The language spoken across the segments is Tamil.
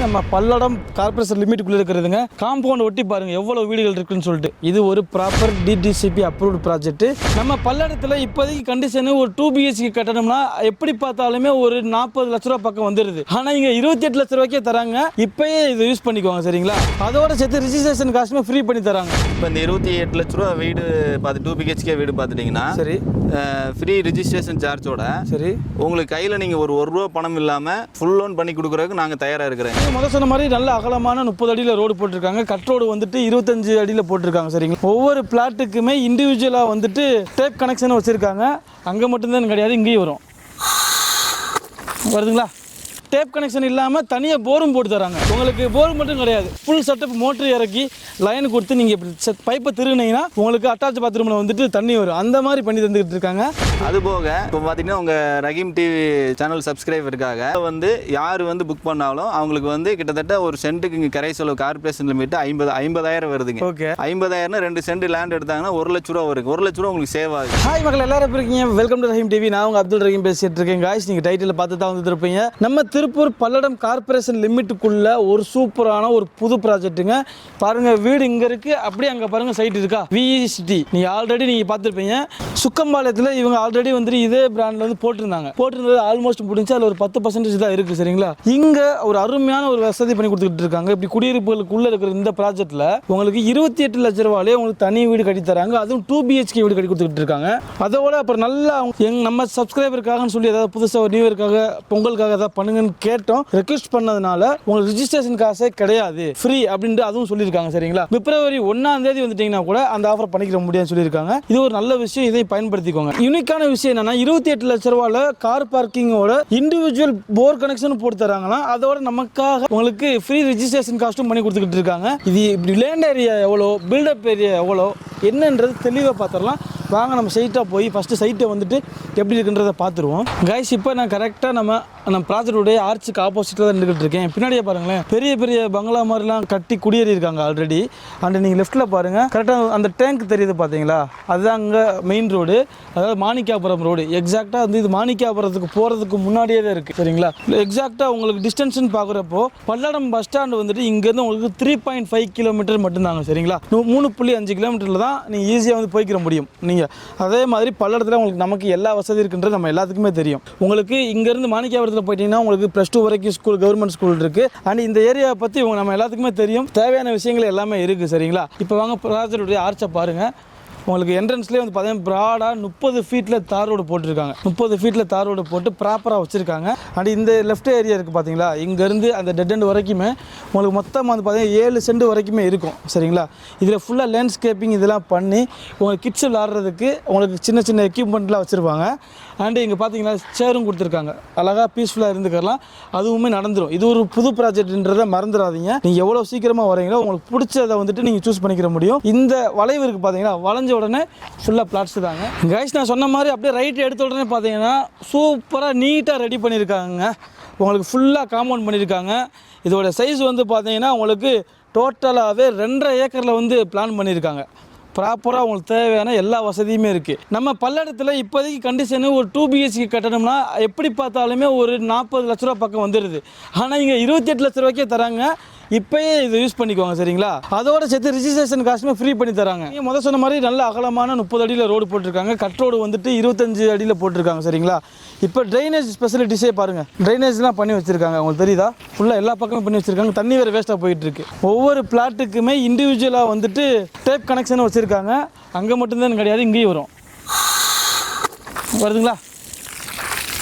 நம்ம பல்லடம் கார்ப்பரேஷன் லிமிட்டுக்குள்ளே இருக்கிறதுங்க. காம்பவுண்ட் ஒட்டி பாருங்க எவ்வளோ வீடுகள் இருக்குன்னு சொல்லிட்டு. இது ஒரு ப்ராப்பர் டிடிசிபி அப்ரூவ்டு ப்ராஜெக்ட். நம்ம பல்லடத்தில் இப்போதைக்கு கண்டிஷனு ஒரு 2 BHK கட்டணும்னா எப்படி பார்த்தாலுமே ஒரு 40 லட்ச ரூபா பக்கம் வந்துடுது. ஆனால் இங்கே 28 லட்ச ரூபாய்க்கே தராங்க. இப்போயே இதை யூஸ் பண்ணிக்குவாங்க சரிங்களா. அதோட சேர்த்து ரிஜிஸ்ட்ரேஷன் காசுமே ஃப்ரீ பண்ணி தராங்க. இப்போ இந்த 28 லட்ச ரூபா வீடு பார்த்து 2 BHK வீடு பார்த்துட்டிங்கன்னா சரி, ஃப்ரீ ரிஜிஸ்ட்ரேஷன் சார்ஜோட சரி, உங்களுக்கு கையில் நீங்கள் ஒரு ரூபா பணம் இல்லாமல் ஃபுல் லோன் பண்ணி கொடுக்குறதுக்கு நாங்கள் தயாராக இருக்கிறேன். முதல் சொன்ன மாதிரி நல்ல அகலமான 30 அடியில் ரோடு போட்டிருக்காங்க. கட் ரோடு வந்துட்டு 25 அடியில் போட்டிருக்காங்க சரிங்களா. ஒவ்வொரு பிளாட்டுக்குமே இண்டிவிஜுவலாக வந்துட்டு டேப் கனெக்ஷன் வச்சுருக்காங்க. அங்கே மட்டும்தான் கிடையாது, இங்கேயும் வரும். வருதுங்களா? டேப் கனெக்ஷன் இல்லாமல் தனியாக போரும் போட்டு தராங்க. உங்களுக்கு போர் மட்டும் கிடையாது, ஃபுல் செட்டப் மோட்டர் இறக்கி லைன் கொடுத்து நீங்கள் இப்படி பைப்பை திருநீங்கன்னா உங்களுக்கு அட்டாச் பாத்ரூமில் வந்துட்டு தண்ணி வரும். அந்த மாதிரி பண்ணி தந்துக்கிட்டு இருக்காங்க. அதுபோக இப்போ பார்த்தீங்கன்னா உங்கள் ரஹீம் டிவி சேனல் சப்ஸ்கிரைபருக்காக வந்து யார் வந்து புக் பண்ணாலும் அவங்களுக்கு வந்து கிட்டத்தட்ட ஒரு சென்ட்டுக்கு இங்கே கரை செலவு கார்பரேஷன் லிமிட் 50,000 வருதுங்க. ஓகே, 50,000 2 சென்ட் லேண்ட் எடுத்தாங்கன்னா 1 லட்ச ரூபா வருது. 1 லட்ச ரூபா உங்களுக்கு சேவ் ஆகுது. ஹாய் மக்கள், எல்லாரும் எப்படி இருக்கீங்க? Welcome to Rahim TV. நான் உங்கள் அப்துல் ரஹீம் பேசிட்டு இருக்கேன். காய்ஸ், நீங்கள் டைட்டில் பார்த்து தான் வந்துட்டு இருப்பீங்க. நம்ம திருப்பூர் பல்லடம் கார்ப்பரேஷன் லிமிட்டுக்குள்ள ஒரு சூப்பரான ஒரு புது ப்ராஜெக்ட்டுங்க. பாருங்க, வீடு இங்கே இருக்கு, அப்படியே அங்கே பாருங்க சைட் இருக்கா, விஇசிடி. நீங்கள் ஆல்ரெடி நீங்கள் பார்த்துருப்பீங்க. சுக்கம்பாளையத்தில் இவங்க ஆல்ரெடி வந்துட்டு இதே பிராண்டில் வந்து போட்டிருந்தது ஆல்மோஸ்ட் முடிஞ்சு. அதில் ஒரு 10% தான் இருக்குது சரிங்களா. இங்கே ஒரு அருமையான ஒரு வசதி பண்ணி கொடுத்துக்கிட்டு இருக்காங்க. இப்படி குடியிருப்புகளுக்குள்ளே இருக்கிற இந்த ப்ராஜெக்ட்டில் உங்களுக்கு 28 லட்ச ரூபாயிலே உங்களுக்கு தனி வீடு கட்டி தராங்க. அதுவும் 2 BHK வீடு கட்டி கொடுத்துக்கிட்டு இருக்காங்க. அதோட அப்புறம் நல்லா நம்ம சப்ஸ்கிரைபருக்காகன்னு சொல்லி ஏதாவது புதுசாக நியூ இயர்க்காக பொங்கலுக்காக ஏதாவது பண்ணுங்கன்னு கேட்டோம். ரெக்வெஸ்ட் பண்ணதுனால உங்களுக்கு ரிஜிஸ்ட்ரேஷன் காசே கிடையாது, ஃப்ரீ அப்படின்ட்டு அதுவும் சொல்லியிருக்காங்க சரிங்களா. பிப்ரவரி 1ஆம் தேதி வந்துட்டீங்கன்னா கூட அந்த ஆஃபர் பண்ணிக்கிற முடியும்னு சொல்லியிருக்காங்க. இது ஒரு நல்ல விஷயம், இதை பயன்படுத்திக்கோங்க. யூனிக்கான விஷயம் என்னன்னா 28 லட்ச ரூபாயில கார் பார்க்கிங்கோட இண்டிவிஜுவல் போர் கனெக்ஷன் போட்டு தராங்கன்னா அதோட நமக்காக உங்களுக்கு ஃப்ரீ ரிஜிஸ்ட்ரேஷன் காஸ்ட்டும் பண்ணி கொடுத்துக்கிட்டு இருக்காங்க. இது இப்படி லேண்ட் ஏரியா எவ்வளோ, பில்டப் ஏரியா எவ்வளோ என்னன்றது தெளிவாக பார்த்துடலாம். வாங்க நம்ம சைட்டாக போய் ஃபஸ்ட்டு சைட்டை வந்துட்டு எப்படி இருக்குன்றதை பார்த்துருவோம். கைஸ், இப்போ நான் கரெக்டாக நம்ம ப்ராஜெக்டுடைய ஆர்ச்சுக்கு ஆப்போசிட்டில் தான் நின்றுக்கிட்டு இருக்கேன். பின்னாடியே பாருங்களேன், பெரிய பெரிய பங்களா மாதிரிலாம் கட்டி குடியேறி இருக்காங்க ஆல்ரெடி. அண்ட் நீங்கள் லெஃப்ட்டில் பாருங்கள், கரெக்டாக அந்த டேங்க் தெரியுது பார்த்தீங்களா, அதுதான் அங்கே மெயின் ரோடு, அதாவது மாணிக்காபுரம் ரோடு. எக்ஸாக்டாக வந்து இது மாணிக்காபுரத்துக்கு போகிறதுக்கு முன்னாடியே தான் இருக்குது சரிங்களா. எக்ஸாக்டாக உங்களுக்கு டிஸ்டன்ஸ்னு பார்க்குறப்போ பல்லடம் பஸ் ஸ்டாண்டு வந்துட்டு இங்கேருந்து உங்களுக்கு 3.5 கிலோமீட்டர் மட்டும்தாங்க சரிங்களா. 3.5 கிலோமீட்டரில் தான் நீங்கள் ஈஸியாக வந்து போய்க்கிற முடியும். நீங்கள் அதே மாதிரி பல்லடத்தில் உங்களுக்கு நமக்கு எல்லா வசதி இருக்குன்றது நம்ம எல்லாத்துக்குமே தெரியும். உங்களுக்கு இங்கேருந்து மாணிக்காபுரத்தில் போயிட்டீங்கன்னா உங்களுக்கு +2 வரைக்கும் ஸ்கூல், கவர்மெண்ட் ஸ்கூல் இருக்குது. அண்ட் இந்த ஏரியாவை பற்றி நம்ம எல்லாத்துக்குமே தெரியும். தேவையான விஷயங்கள் எல்லாமே இருக்குது சரிங்களா. இப்போ வாங்க ப்ராஜெக்டுடைய ஆர்ச்சை பாருங்கள். உங்களுக்கு என்ட்ரன்ஸ்லேயே வந்து பார்த்தீங்கன்னா ப்ராடாக 30 ஃபீட்டில் தார் ரோடு போட்டிருக்காங்க. 30 ஃபீட்டில் தார் ரோடு போட்டு ப்ராப்பராக வச்சுருக்காங்க. அண்ட் இந்த லெஃப்ட் ஏரியா இருக்குது பார்த்தீங்களா, இங்கேருந்து அந்த டெட் எண்ட் வரைக்குமே உங்களுக்கு மொத்தமாக வந்து பார்த்தீங்கன்னா 7 சென்ட் வரைக்குமே இருக்கும் சரிங்களா. இதில் ஃபுல்லாக லேண்ட்ஸ்கேப்பிங் இதெல்லாம் பண்ணி உங்களுக்கு கிட்ஸ் விளாட்றதுக்கு உங்களுக்கு சின்ன சின்ன எக்யூப்மெண்ட்லாம் வச்சுருப்பாங்க. அண்டு இங்கே பார்த்தீங்கன்னா சேரும் கொடுத்துருக்காங்க. அழகாக பீஸ்ஃபுல்லாக இருந்துக்கலாம். அதுவுமே நடந்துடும். இது ஒரு புது ப்ராஜெக்ட்ன்றதை மறந்துடாதீங்க. நீங்கள் எவ்வளோ சீக்கிரமாக வரீங்களோ உங்களுக்கு பிடிச்சதை வந்துட்டு நீங்கள் சூஸ் பண்ணிக்கிற முடியும். இந்த வளைவு இருக்குது பார்த்தீங்கன்னா, வளைஞ்ச உடனே ஃபுல்லாக பிளாட்ஸ் தாங்க. கைஸ், நான் சொன்ன மாதிரி அப்படியே ரைட் எடுத்த உடனே பார்த்தீங்கன்னா சூப்பராக நீட்டாக ரெடி பண்ணியிருக்காங்க. உங்களுக்கு ஃபுல்லாக காம்பவுண்ட் பண்ணியிருக்காங்க. இதோட சைஸ் வந்து பார்த்தீங்கன்னா உங்களுக்கு டோட்டலாகவே 2.5 ஏக்கரில் வந்து பிளான் பண்ணியிருக்காங்க. ப்ராப்பராக உங்களுக்கு தேவையான எல்லா வசதியுமே இருக்குது. நம்ம பல்லடத்தில் இப்போதைக்கு கண்டிஷனு ஒரு 2 BHK கட்டணும்னா எப்படி பார்த்தாலுமே ஒரு 40 லட்ச ரூபா பக்கம் வந்துடுது. ஆனால் இங்கே 28 லட்ச ரூபாய்க்கே தராங்க. இப்போயே இதை யூஸ் பண்ணிக்குவாங்க சரிங்களா. அதோட சேர்த்து ரிஜிஸ்ட்ரேஷன் காசுமே ஃப்ரீ பண்ணி தராங்க. நீங்கள் முதல் சொன்ன மாதிரி நல்ல அகலமான 30 அடியில் ரோடு போட்டிருக்காங்க. கட் ரோடு வந்துட்டு 25 அடியில் போட்டிருக்காங்க சரிங்களா. இப்போ ட்ரைனேஜ் ஃபெசிலிட்டிஸே பாருங்கள், ட்ரைனேஜ்லாம் பண்ணி வச்சுருக்காங்க. உங்களுக்கு தெரியுதா, ஃபுல்லாக எல்லா பக்கமும் பண்ணி வச்சுருக்காங்க. தண்ணி வேறு வேஸ்ட்டாக போயிட்டு இருக்கு. ஒவ்வொரு பிளாட்டுக்குமே இண்டிவிஜுவலாக வந்துட்டு டேப் கனெக்ஷன் வச்சுருக்காங்க. அங்கே மட்டும்தான் கிடையாது, இங்கேயும் வரும். வருதுங்களா?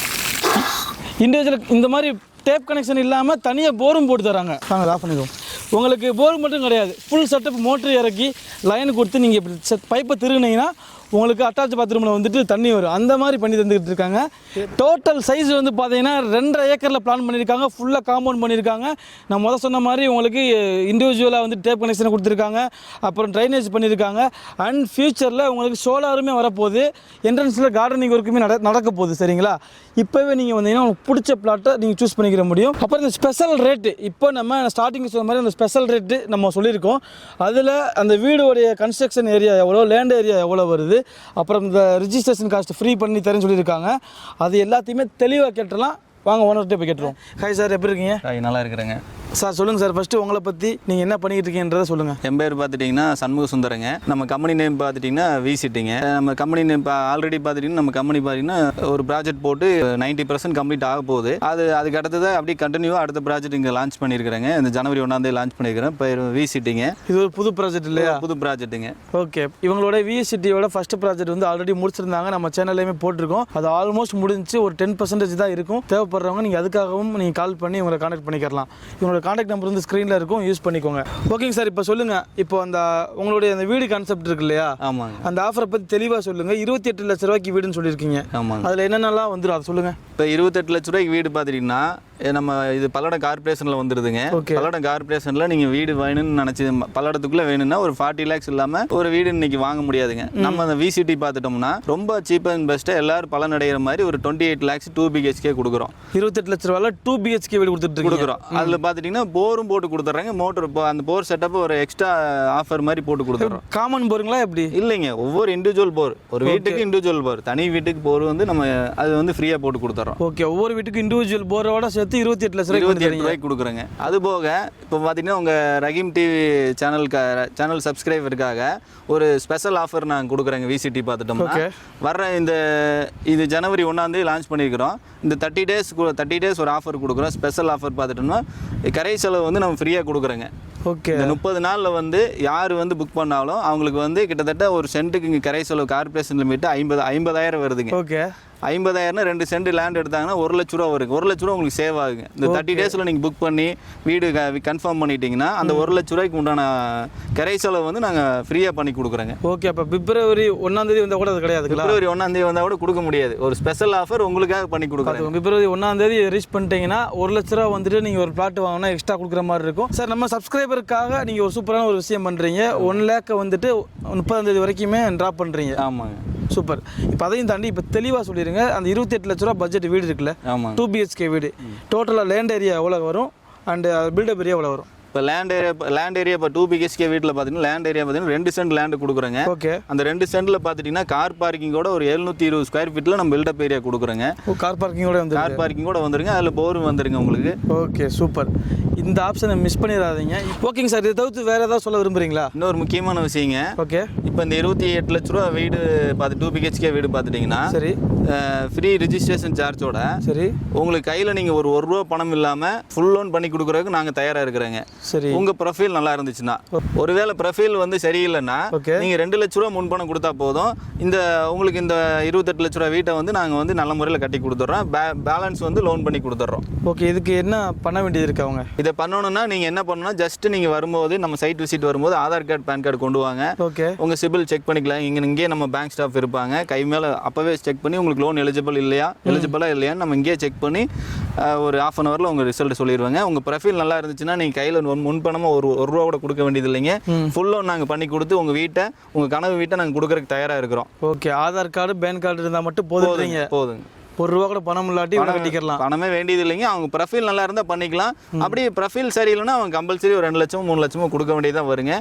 இண்டிவிஜுவல் இந்த மாதிரி டேப் கனெக்ஷன் இல்லாமல் தனியாக போரும் போட்டு தராங்க. நாங்கள் ஆஃப் பண்ணிடுவோம். உங்களுக்கு போர் மட்டும் கிடையாது, ஃபுல் செட்டப் மோட்டர் இறக்கி லைன் கொடுத்து நீங்கள் இப்படி பைப்பை திருநீங்கன்னா உங்களுக்கு அட்டாச் பாத்ரூமில் வந்துட்டு தண்ணி வரும். அந்த மாதிரி பண்ணி தந்துக்கிட்டு இருக்காங்க. டோட்டல் சைஸ் வந்து பார்த்தீங்கன்னா 2.5 ஏக்கரில் பிளான் பண்ணியிருக்காங்க. ஃபுல்லாக காம்பவுண்ட் பண்ணியிருக்காங்க. நான் முதல் சொன்ன மாதிரி உங்களுக்கு இண்டிவிஜுவலாக வந்து டேப் கனெக்ஷன் கொடுத்துருக்காங்க. அப்புறம் ட்ரைனேஜ் பண்ணியிருக்காங்க. அண்ட் ஃபியூச்சரில் உங்களுக்கு சோலாருமே வரப்போகுது. என்ட்ரன்ஸில் கார்டனிங் ஒர்க்குமே நடக்க போகுது சரிங்களா. இப்போவே நீங்கள் வந்தீங்கன்னா உங்களுக்கு பிடிச்ச பிளாட்டை நீங்கள் சூஸ் பண்ணிக்கிற முடியும். அப்புறம் இந்த ஸ்பெஷல் ரேட்டு, இப்போ நம்ம ஸ்டார்டிங் சொன்ன மாதிரி அந்த ஸ்பெஷல் ரேட்டு நம்ம சொல்லியிருக்கோம். அதில் அந்த வீடுடைய கன்ஸ்ட்ரக்ஷன் ஏரியா எவ்வளோ, லேண்ட் ஏரியா எவ்வளோ வருது, அப்புறம் இந்த ரிஜிஸ்ட்ரேஷன் காஸ்ட் ஃப்ரீ பண்ணி தரேன்னு சொல்லியிருக்காங்க. அது எல்லாத்தையுமே தெளிவாக கேட்டுடலாம். வாங்க ஓனர்கிட்ட போய் கேட்டுருவோம். ஹாய் சார், எப்படி இருக்கீங்க? நல்லா இருக்கிறேங்க. சார் சொல்லுங்கள் சார், ஃபஸ்ட்டு உங்களை பற்றி நீங்கள் என்ன பண்ணிக்கிட்டு இருக்கீங்கன்றதை சொல்லுங்கள். என் பேர் பார்த்துட்டிங்கன்னா சண்முக சுந்தரங்க. நம்ம கம்பெனி நேம் பார்த்துட்டிங்கன்னா விசிட்டிங்க. நம்ம கம்பெனி நேம் ஆல்ரெடி பார்த்துட்டிங்கன்னா நம்ம கம்பெனி பார்த்தீங்கன்னா ஒரு ப்ராஜெக்ட் போட்டு 90% கம்ப்ளீட் ஆக போகுது. அதுக்கு அடுத்தது அப்படியே கண்டினியூவாக அடுத்த ப்ராஜெக்ட் இங்கே லான்ச் பண்ணியிருக்கிறேங்க. இந்த ஜனவரி 1ஆம் தேதி லான்ச் பண்ணியிருக்கிறேன். இப்போ விசிட்டிங்க. இது ஒரு புது ப்ராஜெக்ட் இல்லையா? புது ப்ராஜெக்ட்டுங்க. ஓகே, இவங்களோட விசிட்டியோட ஃபஸ்ட் ப்ராஜெக்ட் வந்து ஆல்ரெடி முடிச்சிருந்தாங்க. நம்ம சேனல்லையுமே போட்டிருக்கோம். அது ஆல்மோஸ்ட் முடிஞ்சு ஒரு 10% தான் இருக்கும். தேவைப்படுறவங்க நீங்கள் அதுக்காகவும் நீங்கள் கால் பண்ணி இவங்களை கான்டாக்ட் பண்ணிக்கலாம். இவங்களோட கான்டாக்ட் நம்பர் வந்து ஸ்க்ரீனில் இருக்கும், யூஸ் பண்ணிக்கோங்க. ஓகேங்க சார், இப்போ சொல்லுங்கள், இப்போ அந்த உங்களுடைய அந்த வீடு கான்செப்ட் இருக்கு இல்லையா? ஆமாங்க. அந்த ஆஃபரை பற்றி தெளிவாக சொல்லுங்கள். 28 லட்ச ரூபாய்க்கு வீடுன்னு சொல்லியிருக்கீங்க. ஆமாங்க. அதில் என்னென்னலாம் வந்துடும் அதை சொல்லுங்கள். இப்போ 28 லட்ச ரூபாய்க்கு வீடு பார்த்துட்டிங்கன்னா நம்ம இது பல்லடம் கார்பரேஷனில் வந்துடுதுங்க. பல்லடம் கார்பரேஷனில் நீங்கள் வீடு வேணும்னு நினச்சி பல்லடத்துக்குள்ளே வேணும்னா ஒரு 40 lakhs இல்லாமல் ஒரு வீடு இன்னைக்கு வாங்க முடியாதுங்க. நம்ம அந்த விசிட்டி பார்த்துட்டோம்னா ரொம்ப சீப் அண்ட் பெஸ்ட்டாக எல்லாரும் பலன் அடைகிற மாதிரி ஒரு 28 lakhs 2 BHK கொடுக்குறோம். 28 லட்ச ரூபாயில் 2 BHK வீடு கொடுக்குறோம். அதில் பார்த்துட்டிங்கன்னா போரும் போட்டு கொடுத்துட்றாங்க. மோட்டர் இப்போ அந்த போர் செட்டப் ஒரு எக்ஸ்ட்ரா ஆஃபர் மாதிரி போட்டு கொடுத்துட்றோம். காமன் போருங்களா எப்படி? இல்லைங்க, ஒவ்வொரு இண்டிவிஜுவல் போர், ஒரு வீட்டுக்கு இண்டிவிஜுவல் போர், தனி வீட்டுக்கு போர் வந்து நம்ம அது வந்து ஃப்ரீயாக போட்டு கொடுத்துறோம். ஓகே, ஒவ்வொரு வீட்டுக்கு இண்டிவிஜுவல் போரோட சேர்த்து 28 லட்ச ரூபாய்க்கு கொடுக்குறேங்க. அது போக இப்போ பார்த்தீங்கன்னா உங்கள் ரஹீம் டிவி சேனல் சப்ஸ்கிரைபருக்காக ஒரு ஸ்பெஷல் ஆஃபர் நாங்கள் கொடுக்குறேங்க. விசிட்டி பார்த்துட்டோம்னா வர்ற இது ஜனவரி 1ஆம் தேதி லான்ச் பண்ணியிருக்கிறோம். இந்த 30 days ஒரு ஆஃபர் கொடுக்குறோம். ஸ்பெஷல் ஆஃபர் பார்த்துட்டோம்னா கரை செலவு வந்து நம்ம ஃப்ரீயாக கொடுக்குறோங்க. ஓகே, இந்த 30 நாளில் வந்து யார் வந்து புக் பண்ணாலும் அவங்களுக்கு வந்து கிட்டத்தட்ட ஒரு சென்ட்டுக்கு இங்கே கரை செலவு கார்பரேஷன் லிமிட் 50,000 வருதுங்க. ஓகே, 50,000 2 சென்ட் லேண்ட் எடுத்தாங்கன்னா 1 லட்ச ரூபா வருங்க. 1 லட்ச ரூபா உங்களுக்கு சேவ் ஆகுங்க. இந்த 30 daysல நீங்கள் புக் பண்ணி வீடு கன்ஃபார்ம் பண்ணிட்டீங்கன்னா அந்த 1 லட்ச ரூபாய்க்கு உண்டான கரை செலவு வந்து நாங்கள் ஃப்ரீயாக பண்ணி கொடுக்குறோங்க. ஓகே, அப்போ பிப்ரவரி 1ஆம் தேதி வந்தால் கூட அது கிடையாது. பிப்ரவரி 1ஆம் தேதி வந்தால் கூட கொடுக்க முடியாது. ஒரு ஸ்பெஷல் ஆஃபர் உங்களுக்காக பண்ணி கொடுக்குறோம். பிப்ரவரி 1ஆம் தேதி ரீச் பண்ணிட்டீங்கன்னா 1 லட்ச ரூபா வந்துட்டு நீங்கள் ஒரு பிளாட் வாங்கினா எக்ஸ்ட்ரா கொடுக்குற மாதிரி இருக்கும். சார், நம்ம சப்ஸ்கிரைபருக்காக நீங்கள் ஒரு சூப்பரான ஒரு விஷயம் பண்ணுறீங்க. 1 lakh வந்துட்டு 30ஆம் தேதி வரைக்குமே ட்ராப் பண்ணுறீங்க. ஆமாங்க, சூப்பர். இப்போ அதையும் தாண்டி இப்போ தெளிவாக சொல்லிடுங்க, அந்த 28 லட்ச ரூபா பட்ஜெட் வீடு இருக்குல்ல, 2 BHK வீடு, டோட்டலாக லேண்ட் ஏரியா எவ்வளோ வரும் அண்ட் பில்டப் ஏரியா எவ்வளோ வரும்? இப்போ லேண்ட் ஏரியா இப்போ 2 BHK வீட்டில் பார்த்தீங்கன்னா லேண்ட் ஏரியா பார்த்தீங்கன்னா 2 சென்ட் லேண்டு கொடுக்குறேங்க. ஓகே, அந்த 2 சென்ட்டில் பார்த்துட்டிங்கன்னா கார் பார்க்கிங்கோட ஒரு 720 ஸ்கொயர் ஃபீட்டில் நம்ம பில்டப் ஏரியா கொடுக்குறோங்க. கார் பார்க்கிங்கோட வந்துருங்க. அதில் போரும் வந்துருங்க உங்களுக்கு. Okay, super. இந்த ஆப்ஷனை மிஸ் பண்ணிடாதீங்க. ஓகேங்க சார், இதை தவிர்த்து வேறு ஏதாவது சொல்ல விரும்புகிறீங்களா? இன்னொரு முக்கியமான விஷயங்க. ஓகே, இப்போ இந்த 28 லட்ச ரூபா வீடு 2 BHK வீடு பார்த்துட்டிங்கன்னா சரி, ஃப்ரீ ரிஜிஸ்ட்ரேஷன் சார்ஜோட சரி உங்களுக்கு கையில் நீங்கள் ஒரு ரூபா பணம் இல்லாமல் ஃபுல் லோன் பண்ணி கொடுக்குறதுக்கு நாங்கள் தயாராக இருக்கிறோங்க. சரி, உங்கள் ப்ரொஃபைல் நல்லா இருந்துச்சுன்னா, ஒருவேளை ப்ரொஃபைல் வந்து சரியில்லைன்னா நீங்கள் 2 லட்ச ரூபா முன்பணம் கொடுத்தா போதும். உங்களுக்கு இந்த 28 லட்ச ரூபா வீட்டை வந்து நாங்கள் வந்து நல்ல முறையில் கட்டி கொடுத்துட்றோம். பேலன்ஸ் வந்து லோன் பண்ணி கொடுத்துட்றோம். ஓகே, இதுக்கு என்ன பண்ண வேண்டியது இருக்கு? அவங்க இதை பண்ணணும்னா நீங்கள் என்ன பண்ணணும்னா, ஜஸ்ட் நீங்கள் வரும்போது நம்ம சைட் விசிட் வரும்போது ஆதார் கார்டு பேன் கார்டு கொண்டு வாங்க. ஓகே, உங்கள் சிபில் செக் பண்ணிக்கலாம். இங்கே நம்ம பேங்க் ஸ்டாஃப் இருப்பாங்க. கை மேலே அப்போவே செக் பண்ணி உங்களுக்கு லோன் எலிஜிபிளாக இல்லையான்னு நம்ம இங்கேயே செக் பண்ணி ஒரு 1/2 an hourல உங்கள் ரிசல்ட் சொல்லிடுவாங்க. உங்கள் ப்ரொஃபைல் நல்லா இருந்துச்சுன்னா நீங்கள் கையில் முன்பணமாக ஒரு ரூபா கூட கொடுக்க வேண்டியது இல்லைங்க. ஃபுல் லோன் நாங்கள் பண்ணி கொடுத்து உங்கள் கனவு வீட்டை நாங்கள் கொடுக்குறதுக்கு தயாராக இருக்கிறோம். Okay, Aadhaar card PAN card இருந்தால் மட்டும் போதுங்க. ஒரு ரூபா கூட பணம் இல்லாட்டி கட்டிக்கலாம். பணமே வேண்டியது இல்லைங்க. அவங்க ப்ரொஃபைல் நல்லா இருந்தால் பண்ணிக்கலாம். அப்படி ப்ரொஃபைல் சரியில்லைன்னா அவங்க கம்பல்சரி ஒரு 2 லட்சமோ 3 லட்சமோ கொடுக்க வேண்டியதாக வருங்க.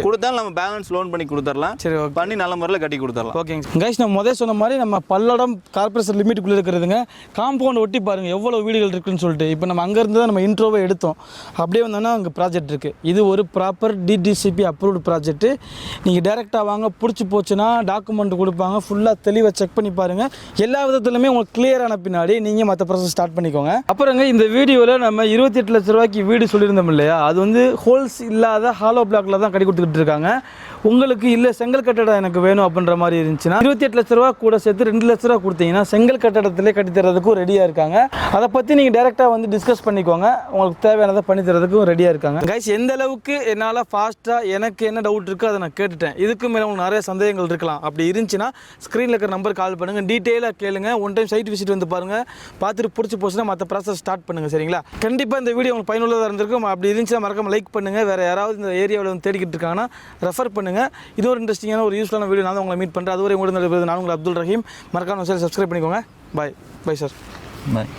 கொடுத்தாலும் நம்ம பேலன்ஸ் லோன் பண்ணி கொடுத்துடலாம். சரி, பண்ணி நல்ல முறையில் கட்டி கொடுத்துடலாம். ஓகேங்க கைஸ், நம்ம முதல் சொன்ன மாதிரி நம்ம பல்லடம் கார்பரேஷன் லிமிட்டுக்குள்ளே இருக்கிறதுங்க. காம்பவுண்ட் ஒட்டி பாருங்கள் எவ்வளோ வீடுகள் இருக்குன்னு சொல்லிட்டு. இப்போ நம்ம அங்கேருந்து தான் நம்ம இன்ட்ரோவை எடுத்தோம். அப்படியே வந்தோன்னா அங்கே ப்ராஜெக்ட் இருக்குது. இது ஒரு ப்ராப்பர் DDCP அப்ரூவ்டு ப்ராஜெக்ட்டு. நீங்கள் டேரெக்டாக வாங்க, பிடிச்சி போச்சுன்னா டாக்குமெண்ட் கொடுப்பாங்க. ஃபுல்லாக தெளிவாக செக் பண்ணி பாருங்கள். எல்லா விதத்துலையுமே உங்களுக்கு கிளியரான பின்னாடி நீங்கள் மற்ற ப்ராசஸ் ஸ்டார்ட் பண்ணிக்கோங்க. அப்புறங்க இந்த வீடியோவில் நம்ம 28 லட்ச ரூபாய்க்கு வீடு சொல்லியிருந்தோம் இல்லையா, அது வந்து ஹோல்ஸ் இல்லாத ஹாலோ பிளாக்ல தான் கட்டி கொடுத்துக்கிட்டு இருக்காங்க. உங்களுக்கு இல்லை செங்கல் கட்டடம் எனக்கு வேணும் அப்படின்ற மாதிரி இருந்துச்சுன்னா 28 லட்ச ரூபா கூட சேர்த்து 2 லட்ச ரூபா கொடுத்தீங்கன்னா செங்கல் கட்டடத்திலே கட்டி தரதுக்கும் ரெடியாக இருக்காங்க. அதை பற்றி நீங்கள் டேரெக்டாக வந்து டிஸ்கஸ் பண்ணிக்கோங்க. உங்களுக்கு தேவையானதை பண்ணி தரதுக்கும் ரெடியாக இருக்காங்க. கைஸ், எந்த அளவுக்கு என்னால் ஃபாஸ்ட்டாக எனக்கு என்ன டவுட் இருக்கோ அதை நான் கேட்டுட்டேன். இதுக்கு மேலே உங்களுக்கு நிறைய சந்தேகங்கள் இருக்கலாம். அப்படி இருந்துச்சுன்னா ஸ்க்ரீனில் இருக்கிற நம்பர் கால் பண்ணுங்கள். டீட்டெயிலாக கேளுங்க. ஒன் டைம் சைட் விசிட் வந்து பாருங்கள். பார்த்துட்டு பிடிச்சி போச்சுன்னா மற்ற ப்ராசஸ் ஸ்டார்ட் பண்ணுங்கள். சரிங்களா? கண்டிப்பாக இந்த வீடியோ உங்களுக்கு பயனுள்ளதாக இருந்திருக்கும். அப்படி இருந்துச்சுன்னா மறக்காம லைக் பண்ணுங்கள். வேறு யாராவது இந்த ஏரியாவில் வந்து தேடிக்கிட்டு இருக்காங்கன்னா ரெஃபர் பண்ணுங்கள். இது ஒரு இன்ட்ரெஸ்டிங்கான ஒரு யூஸ்ஃபுல்லான வீடியோ. நான் உங்களை மீட் பண்ணுறேன். அதுவரை உங்களுக்கு நான் உங்கள் அப்துல் ரஹீம். மறக்காம சப்ஸ்கிரைப் பண்ணிக்கோங்க. Bye sir. பாய்.